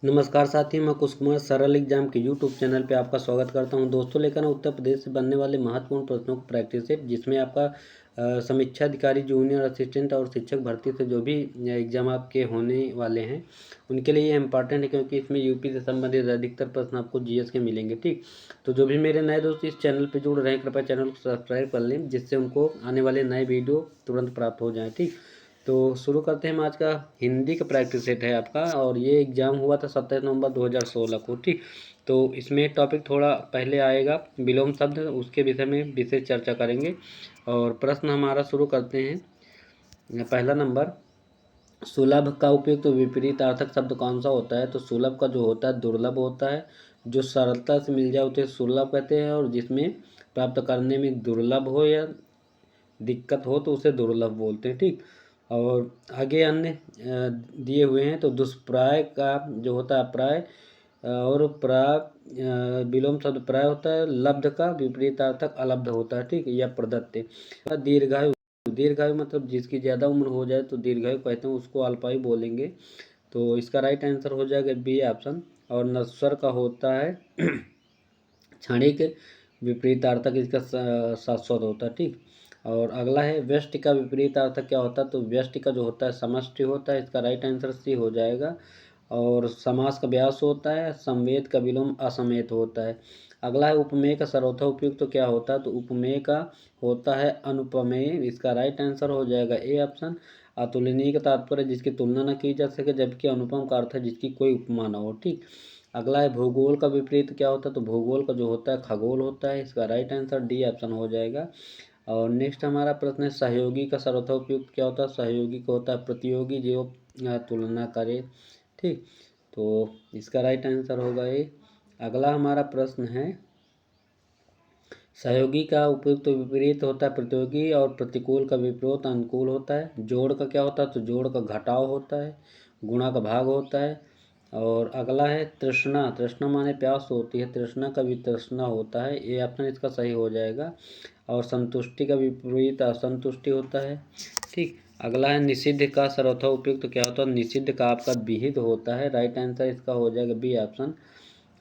नमस्कार साथियों, मैं कुश कुमार सरल एग्जाम के यूट्यूब चैनल पे आपका स्वागत करता हूं। दोस्तों, लेकर उत्तर प्रदेश से बनने वाले महत्वपूर्ण प्रश्नों की प्रैक्टिस है, जिसमें आपका समीक्षा अधिकारी, जूनियर असिस्टेंट और शिक्षक भर्ती से जो भी एग्जाम आपके होने वाले हैं उनके लिए ये इंपॉर्टेंट है, क्योंकि इसमें यूपी से संबंधित अधिकतर प्रश्न आपको जीएस के मिलेंगे। ठीक, तो जो भी मेरे नए दोस्त इस चैनल पर जुड़ रहे हैं, कृपया चैनल को सब्सक्राइब कर लें, जिससे उनको आने वाले नए वीडियो तुरंत प्राप्त हो जाए। ठीक, तो शुरू करते हैं। आज का हिंदी का प्रैक्टिस सेट है आपका, और ये एग्ज़ाम हुआ था 27 नवंबर 2016 को। ठीक, तो इसमें टॉपिक थोड़ा पहले आएगा, विलोम शब्द, उसके विषय में विशेष चर्चा करेंगे। और प्रश्न हमारा शुरू करते हैं। पहला नंबर, सुलभ का उपयुक्त विपरीतार्थक शब्द कौन सा होता है? तो सुलभ का जो होता है दुर्लभ होता है। जो सरलता से मिल जाए उसे सुलभ कहते हैं, और जिसमें प्राप्त करने में दुर्लभ हो या दिक्कत हो तो उसे दुर्लभ बोलते हैं। ठीक, और आगे अन्य दिए हुए हैं। तो दुष्प्राय का जो होता है अप्राय, और प्राय विलोम शब्द प्राय होता है। लब्ध का विपरीतार्थक अलब्ध होता है। ठीक, या प्रदत्त। दीर्घायु, दीर्घायु मतलब जिसकी ज़्यादा उम्र हो जाए तो दीर्घायु कहते हैं, उसको अल्पायु बोलेंगे। तो इसका राइट आंसर हो जाएगा बी ऑप्शन। और नश्वर का होता है क्षणिक, विपरीतार्थक इसका शाश्वत होता है। ठीक, और अगला है व्यष्टि का विपरीतार्थक क्या होता है? तो व्यष्टि का जो होता है समष्टि होता है, इसका राइट आंसर सी हो जाएगा। और समास का व्यास होता है, संवेद का विलोम असमेत होता है। अगला है उपमेय का सर्वथा उपयुक्त तो क्या होता है? तो उपमेय का होता है अनुपमेय, इसका राइट आंसर हो जाएगा ए ऑप्शन। अतुलनीय का तात्पर्य जिसकी तुलना न की जा सके, जबकि अनुपम का अर्थ है जिसकी कोई उपमा न हो। ठीक, अगला है भूगोल का विपरीत क्या होता है? तो भूगोल का जो होता है खगोल होता है, इसका राइट आंसर डी ऑप्शन हो जाएगा। और नेक्स्ट हमारा प्रश्न है सहयोगी का सर्वथा उपयुक्त क्या होता है? सहयोगी का होता है प्रतियोगी जो तुलना करे। ठीक, तो इसका राइट आंसर होगा ये। अगला हमारा प्रश्न है सहयोगी का उपयुक्त विपरीत होता है प्रतियोगी, और प्रतिकूल का विपरीत अनुकूल होता है। जोड़ का क्या होता है? तो जोड़ का घटाव होता है। गुणा का भाग होता है। और अगला है तृष्णा, तृष्णा माने प्यास होती है, तृष्णा का भी तृष्णा होता है, ये ऑप्शन इसका सही हो जाएगा। और संतुष्टि का विपरीत असंतुष्टि होता है। ठीक, अगला है निषिद्ध का सर्वथा उपयुक्त क्या होता है? निषिद्ध का आपका विहित होता है, राइट आंसर इसका हो जाएगा बी ऑप्शन।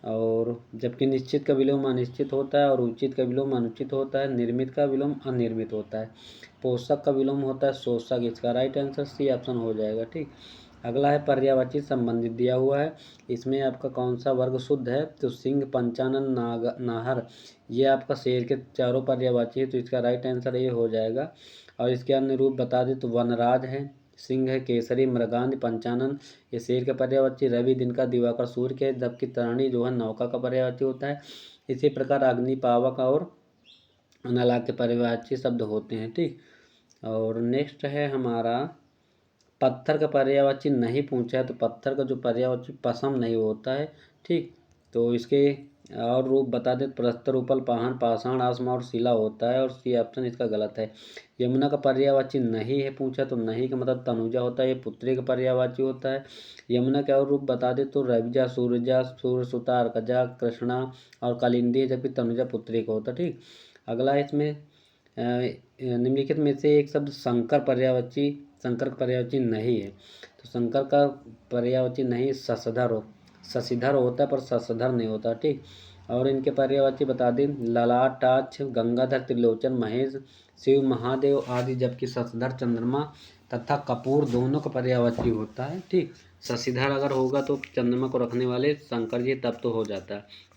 और जबकि निश्चित का विलोम अनिश्चित होता है, और उचित का विलोम अनुचित होता है, निर्मित का विलोम अनिर्मित होता है, पोषक का विलोम होता है शोषक, इसका राइट आंसर सी ऑप्शन हो जाएगा। ठीक, अगला है पर्यायवाची संबंधित दिया हुआ है, इसमें आपका कौन सा वर्ग शुद्ध है? तो सिंह, पंचानन, नाहर, ये आपका शेर के चारों पर्यायवाची है, तो इसका राइट आंसर ये हो जाएगा। और इसके अन्य रूप बता दें तो वनराज है, सिंह है, केसरी, मृगांध, पंचानन ये शेर के पर्यायवाची, रवि दिन का, दिवाकर सूर्य के, जबकि तरणी जो है नौका का पर्यायवाची होता है। इसी प्रकार अग्नि, पावक और अनलाग के पर्यायवाची शब्द होते हैं। ठीक, और नेक्स्ट है हमारा पत्थर का पर्यायवाची नहीं पूछा है, तो पत्थर का जो पर्यायवाची पसम नहीं होता है। ठीक, तो इसके और रूप बता दें प्रस्तर, उपल, पाहन, पाषाण, आसमा और शिला होता है, और सी ऑप्शन इसका गलत है। यमुना का पर्यायवाची नहीं है पूछा, तो नहीं का मतलब तनुजा होता है, ये पुत्री का पर्यायवाची होता है। यमुना के और रूप बता दें तो रविजा, सूरजा, सूर्यसुता, अर्कजा, कृष्णा और कालिंदी, जबकि तनुजा पुत्री का होता है। ठीक, अगला इसमें निम्नलिखित में से एक शब्द शंकर पर्यायवाची, शंकर का पर्यायवाची नहीं है, तो शंकर का पर्यायवाची नहीं शशिधर होता है, पर शशधर नहीं होता। ठीक, और इनके पर्यायवाची बता दें ललाटाक्ष, गंगाधर, त्रिलोचन, महेश, शिव, महादेव आदि, जबकि शशधर चंद्रमा तथा कपूर दोनों का पर्यायवाची होता है। ठीक, शशिधर अगर होगा तो चंद्रमा को रखने वाले शंकर जी तब तो हो जाता है।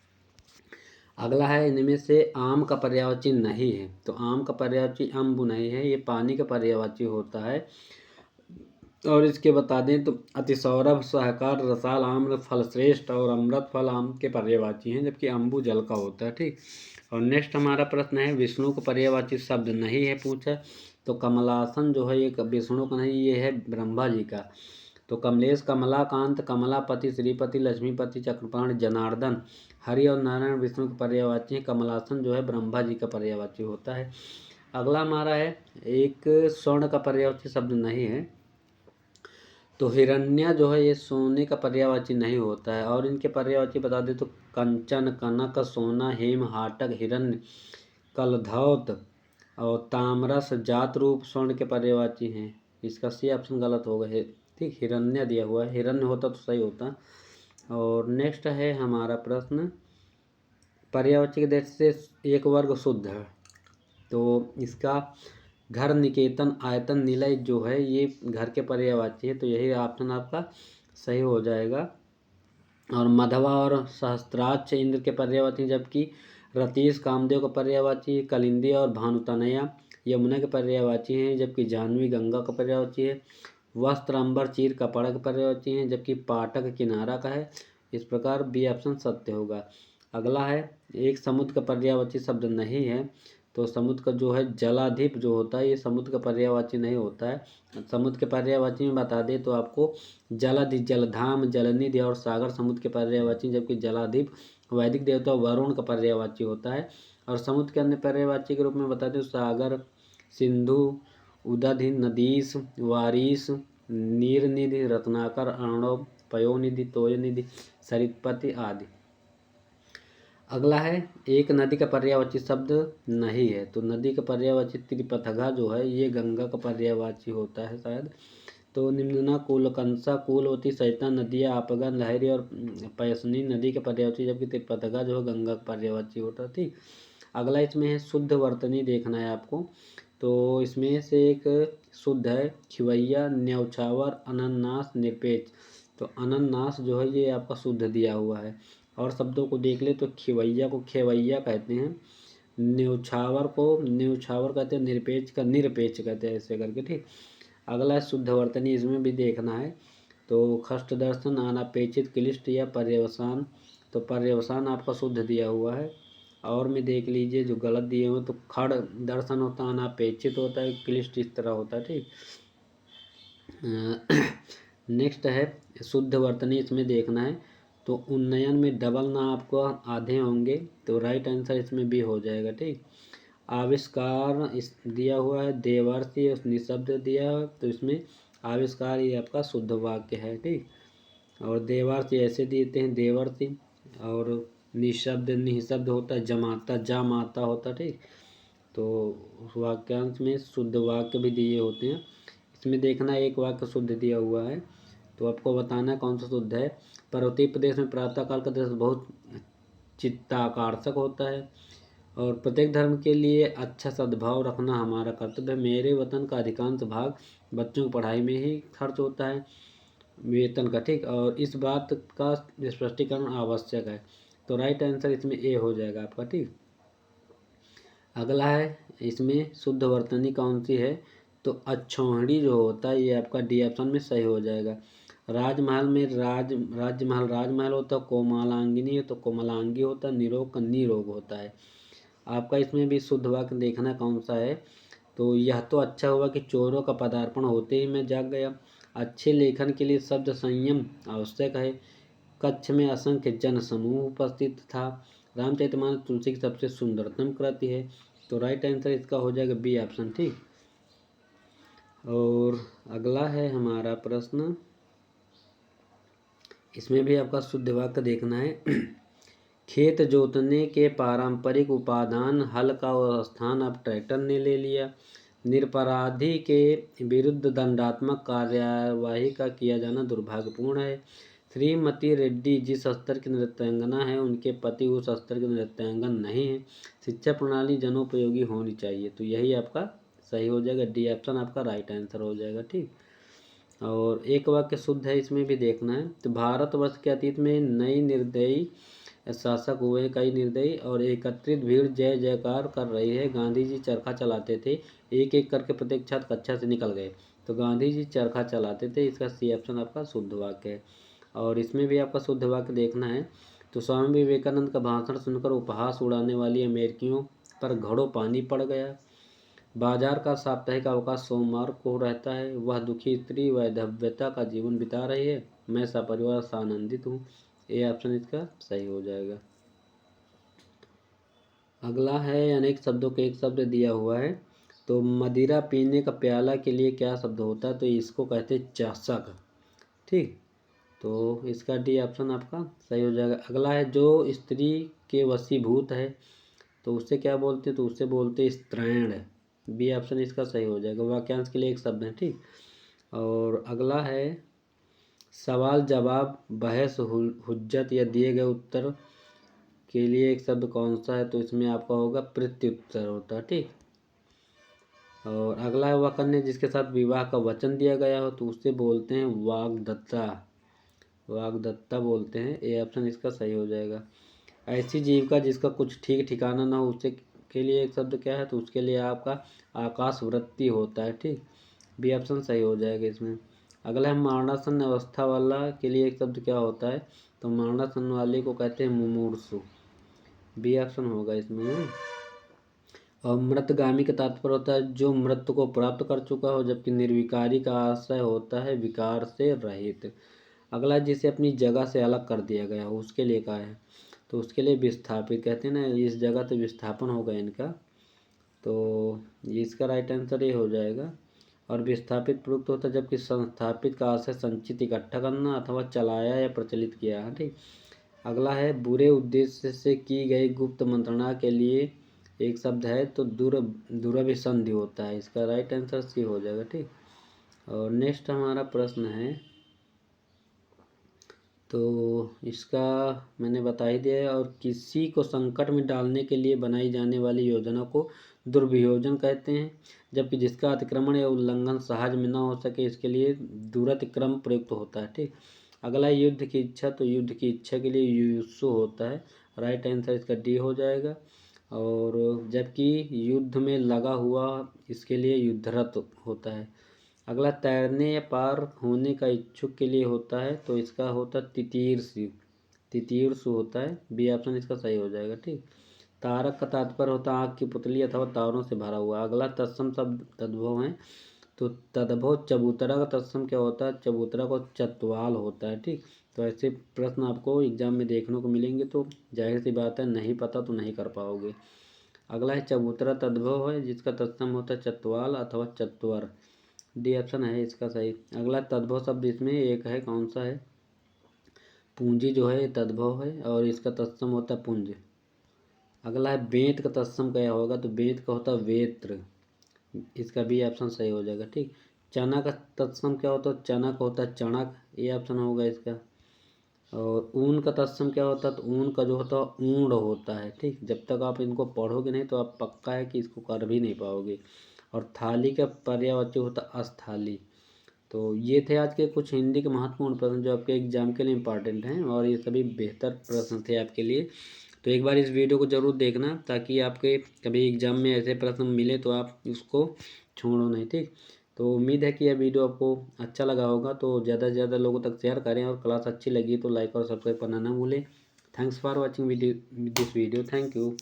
अगला है इनमें से आम का पर्यायवाची नहीं है, तो आम का पर्यायवाची अम्बु नहीं है, ये पानी का पर्यायवाची होता है। और इसके बता दें तो अतिसौरभ, सहकार, रसाल, आम्र, फलश्रेष्ठ और अमृत फल आम के पर्यायवाची हैं, जबकि अम्बु जल का होता है। ठीक, और नेक्स्ट हमारा प्रश्न है विष्णु का पर्यायवाची शब्द नहीं है पूछा, तो कमलासन जो है ये विष्णु का नहीं, ये है ब्रह्मा जी का। तो कमलेश, कमलाकांत, कमलापति, श्रीपति, लक्ष्मीपति, चक्रपाण, जनार्दन, हरि और नारायण विष्णु के पर्यायवाची हैं, कमलासन जो है ब्रह्मा जी का पर्यायवाची होता है। अगला हमारा है एक स्वर्ण का पर्यायवाची शब्द नहीं है, तो हिरण्य जो है ये सोने का पर्यायवाची नहीं होता है। और इनके पर्यायवाची बता दें तो कंचन, कनक, सोना, हेम, हाटक, हिरण्य, कलधौत और तामरस, जात रूप स्वर्ण के पर्यायवाची हैं, इसका सी ऑप्शन गलत होगा है। ठीक, हिरण्य दिया हुआ है, हिरण्य होता तो सही होता। और नेक्स्ट है हमारा प्रश्न, पर्यायवाची के दृष्टि से एक वर्ग शुद्ध है, तो इसका घर, निकेतन, आयतन, निलय जो है ये घर के पर्यायवाची है, तो यही ऑप्शन आपका सही हो जाएगा। और मधवा और सहस्त्राक्ष इंद्र के पर्यायवाची, जबकि रतीश कामदेव का पर्यायवाची, कलिंदी और भानुतनया यमुना के पर्यायवाची हैं, जबकि जाह्नवी गंगा का पर्यायवाची है। वस्त्र, अंबर, चीर कपड़ा के पर्यायवाची हैं, जबकि पाटक किनारा का है। इस प्रकार बी ऑप्शन सत्य होगा। अगला है, एक समुद्र का पर्यायवाची शब्द नहीं है, तो समुद्र का जो है जलाधिप जो होता है ये समुद्र का पर्यायवाची नहीं होता है। समुद्र के पर्यायवाची में बता दें तो आपको जलाधि, जलधाम, जलनिधि और सागर समुद्र के पर्यायवाची, जबकि जलाधिप वैदिक देवता वरुण का पर्यायवाची होता है। और समुद्र के अन्य पर्यायवाची के रूप में बता दें सागर, सिंधु, उदधि, नदीस, वारिस, नीरनिधि, रत्नाकर, अर्णव, पयोनिधि, तोयनिधि, सरितपति आदि। अगला है, एक नदी का पर्यायवाची शब्द नहीं है, तो नदी का पर्यायवाची त्रिपथगा जो है ये गंगा का पर्यायवाची होता है शायद। तो निम्ना कुलकंसा, कुलवती, सरिता नदियाँ, आपगा, लहरी और पैसनी नदी के पर्यायवाची, जबकि त्रिपथगा जो है गंगा का पर्यायवाची होता है। ठीक, अगला इसमें है शुद्ध वर्तनी देखना है आपको, तो इसमें से एक शुद्ध है खिवैया, न्यौछावर, अनन्नास, निरपेक्ष। तो अनन्नास जो है ये आपका शुद्ध दिया हुआ है। और शब्दों को देख ले तो खिवैया को खेवैया कहते हैं, न्यौछावर को न्यौछावर कहते हैं, निरपेक्ष का निरपेक्ष कहते हैं, ऐसे करके। ठीक, अगला है शुद्ध वर्तनी, इसमें भी देखना है। तो खष्ट दर्शन, अनापेक्षित, क्लिष्ट या पर्यवसान। तो पर्यवसान आपका शुद्ध दिया हुआ है। और में देख लीजिए जो गलत दिए हुए, तो खड़ दर्शन होता है, अनापेक्षित होता है, क्लिष्ट इस तरह होता है। ठीक, नेक्स्ट है शुद्ध वर्तनी, इसमें देखना है। तो उन्नयन में डबल ना आपको आधे होंगे, तो राइट आंसर इसमें भी हो जाएगा। ठीक, आविष्कार इस दिया हुआ है, देवर्षि निशब्द दिया है, तो इसमें आविष्कार ये आपका शुद्ध वाक्य है। ठीक, और देवर्षि ऐसे देते हैं देवर्षि, और निशब्द निशब्द होता है, जमाता जामाता होता है। ठीक, तो उस वाक्यांश में शुद्ध वाक्य भी दिए होते हैं। इसमें देखना एक वाक्य शुद्ध दिया हुआ है, तो आपको बताना कौन सा शुद्ध है। पर्वतीय प्रदेश में प्रातःकाल का दृश्य बहुत चित्ताकर्षक होता है, और प्रत्येक धर्म के लिए अच्छा सद्भाव रखना हमारा कर्तव्य है। मेरे वतन का अधिकांश भाग बच्चों की पढ़ाई में ही खर्च होता है, वेतन का। ठीक, और इस बात का स्पष्टीकरण आवश्यक है, तो राइट आंसर इसमें ए हो जाएगा आपका। ठीक, अगला है, इसमें शुद्ध वर्तनी कौन सी है, तो अक्षौहिणी जो होता है ये आपका डी ऑप्शन में सही हो जाएगा। राजमहल में राजमहल होता है, कोमलांगिनी है तो कोमलांगी होता है, निरोग का निरोग होता है। आपका इसमें भी शुद्ध वाक्य देखना कौन सा है, तो यह तो अच्छा हुआ कि चोरों का पदार्पण होते ही मैं जाग गया। अच्छे लेखन के लिए शब्द संयम आवश्यक है। कक्ष में असंख्य जन समूह उपस्थित था। रामचरितमानस तुलसी की सबसे सुंदरतम कृति है, तो राइट आंसर इसका हो जाएगा बी ऑप्शन। ठीक, और अगला है हमारा प्रश्न, इसमें भी आपका शुद्ध वाक्य देखना है। खेत जोतने के पारंपरिक उपादान हल का स्थान अब ट्रैक्टर ने ले लिया। निरपराधी के विरुद्ध दंडात्मक कार्यवाही का किया जाना दुर्भाग्यपूर्ण है। श्रीमती रेड्डी जिस स्तर की नृत्यांगना है उनके पति उस स्तर के नृत्यांगन नहीं है। शिक्षा प्रणाली जनोपयोगी होनी चाहिए, तो यही आपका सही हो जाएगा, डी ऑप्शन आपका राइट आंसर हो जाएगा। ठीक, और एक वाक्य शुद्ध है, इसमें भी देखना है। तो भारतवर्ष के अतीत में नई निर्दयी शासक हुए, कई निर्दयी, और एकत्रित भीड़ जय जयकार कर रही है। गांधी जी चरखा चलाते थे, एक एक करके प्रत्येक छात्र कक्षा से निकल गए, तो गांधी जी चरखा चलाते थे, इसका सी ऑप्शन आपका शुद्ध वाक्य है। और इसमें भी आपका शुद्ध वाक्य देखना है। तो स्वामी विवेकानंद का भाषण सुनकर उपहास उड़ाने वाली अमेरिकियों पर घड़ों पानी पड़ गया। बाजार का साप्ताहिक अवकाश सोमवार को रहता है। वह दुखी स्त्री वैधव्यता का जीवन बिता रही है, मैं सपरिवार आनंदित हूँ। ये ऑप्शन इसका सही हो जाएगा। अगला है, अनेक शब्दों के एक शब्द दिया हुआ है, तो मदिरा पीने का प्याला के लिए क्या शब्द होता है, तो इसको कहते हैं चषक। ठीक, तो इसका डी ऑप्शन आपका सही हो जाएगा। अगला है, जो स्त्री के वशीभूत है तो उससे क्या बोलते हैं, तो उससे बोलते हैं स्त्रैण। बी ऑप्शन इसका सही हो जाएगा, वाक्यांश के लिए एक शब्द है। ठीक, और अगला है, सवाल जवाब, बहस, हुज्जत या दिए गए उत्तर के लिए एक शब्द कौन सा है, तो इसमें आपका होगा प्रत्युत्तर होता है। ठीक। और अगला है वह कन्या जिसके साथ विवाह का वचन दिया गया हो, तो उससे बोलते हैं वाग्दत्ता, वाग्दत्ता बोलते हैं। ए ऑप्शन इसका सही हो जाएगा। ऐसी जीविका जिसका कुछ ठीक ठिकाना ना हो, उससे के लिए एक शब्द क्या है, तो उसके लिए आपका आकाश वृत्ति होता है। ठीक। बी ऑप्शन सही हो जाएगा इसमें। अगला है मरणासन अवस्था वाला के लिए एक शब्द क्या होता है, तो मरणासन वाले को कहते हैं मुमूर्षु। बी ऑप्शन होगा इसमें। और मृतगामी का तात्पर्य होता है जो मृत्यु को प्राप्त कर चुका हो, जबकि निर्विकारी का आशय होता है विकार से रहित। अगला जिसे अपनी जगह से अलग कर दिया गया हो, उसके लिए क्या है, तो उसके लिए विस्थापित कहते हैं ना, इस जगह से विस्थापन होगा इनका, तो इसका राइट आंसर ये हो जाएगा। और विस्थापित प्रयुक्त होता है जबकि संस्थापित का आशय संचित इकट्ठा करना अथवा चलाया या प्रचलित किया है। ठीक। अगला है बुरे उद्देश्य से की गई गुप्त मंत्रणा के लिए एक शब्द है, तो दुरभिसंधि होता है। इसका राइट आंसर सी हो जाएगा। ठीक। और नेक्स्ट हमारा प्रश्न है, तो इसका मैंने बता ही दिया है। और किसी को संकट में डालने के लिए बनाई जाने वाली योजना को दुर्वियोजन कहते हैं, जबकि जिसका अतिक्रमण या उल्लंघन सहज में न हो सके इसके लिए दुरतिक्रम प्रयुक्त होता है। ठीक। अगला युद्ध की इच्छा, तो युद्ध की इच्छा के लिए युयुत्सु होता है। राइट आंसर इसका डी हो जाएगा। और जबकि युद्ध में लगा हुआ इसके लिए युद्धरत होता है। अगला तैरने या पार होने का इच्छुक के लिए होता है, तो इसका होता है तितीर्षु, तितीर्षु होता है। बी ऑप्शन इसका सही हो जाएगा। ठीक। तारक का तात्पर्य होता है आग की पुतली अथवा तारों से भरा हुआ। अगला तत्सम शब्द तद्भव है, तो तद्भव चबूतरा का तत्सम क्या होता है, चबूतरा को चतवाल होता है। ठीक। तो ऐसे प्रश्न आपको एग्जाम में देखने को मिलेंगे, तो जाहिर सी बात है नहीं पता तो नहीं कर पाओगे। अगला है चबूतरा तद्भव है जिसका तत्सम होता है चतवाल अथवा चत्वर। डी ऑप्शन है इसका सही। अगला तद्भव शब्द इसमें एक है, कौन सा है, पूंजी जो है तद्भव है और इसका तत्सम होता है पुंज। अगला है बेंत का तत्सम क्या होगा, तो बेंत का होता है वेत्र। इसका भी ऑप्शन सही हो जाएगा। ठीक। चना का तत्सम क्या होता है, चना का होता है चणक। ये ऑप्शन होगा इसका। और ऊन का तत्सम क्या होता है, तो ऊन का जो होता है ऊंड होता है। ठीक। जब तक आप इनको पढ़ोगे नहीं तो आप पक्का है कि इसको कर भी नहीं पाओगे। और थाली का पर्यायवाची होता है अस्थाली। तो ये थे आज के कुछ हिंदी के महत्वपूर्ण प्रश्न जो आपके एग्जाम के लिए इम्पॉर्टेंट हैं, और ये सभी बेहतर प्रश्न थे आपके लिए। तो एक बार इस वीडियो को ज़रूर देखना ताकि आपके कभी एग्जाम में ऐसे प्रश्न मिले तो आप उसको छोड़ो नहीं। ठीक। तो उम्मीद है कि यह वीडियो आपको अच्छा लगा होगा, तो ज़्यादा से ज़्यादा लोगों तक शेयर करें, और क्लास अच्छी लगी तो लाइक और सब्सक्राइब करना ना भूलें। Thanks for watching this video. Thank you.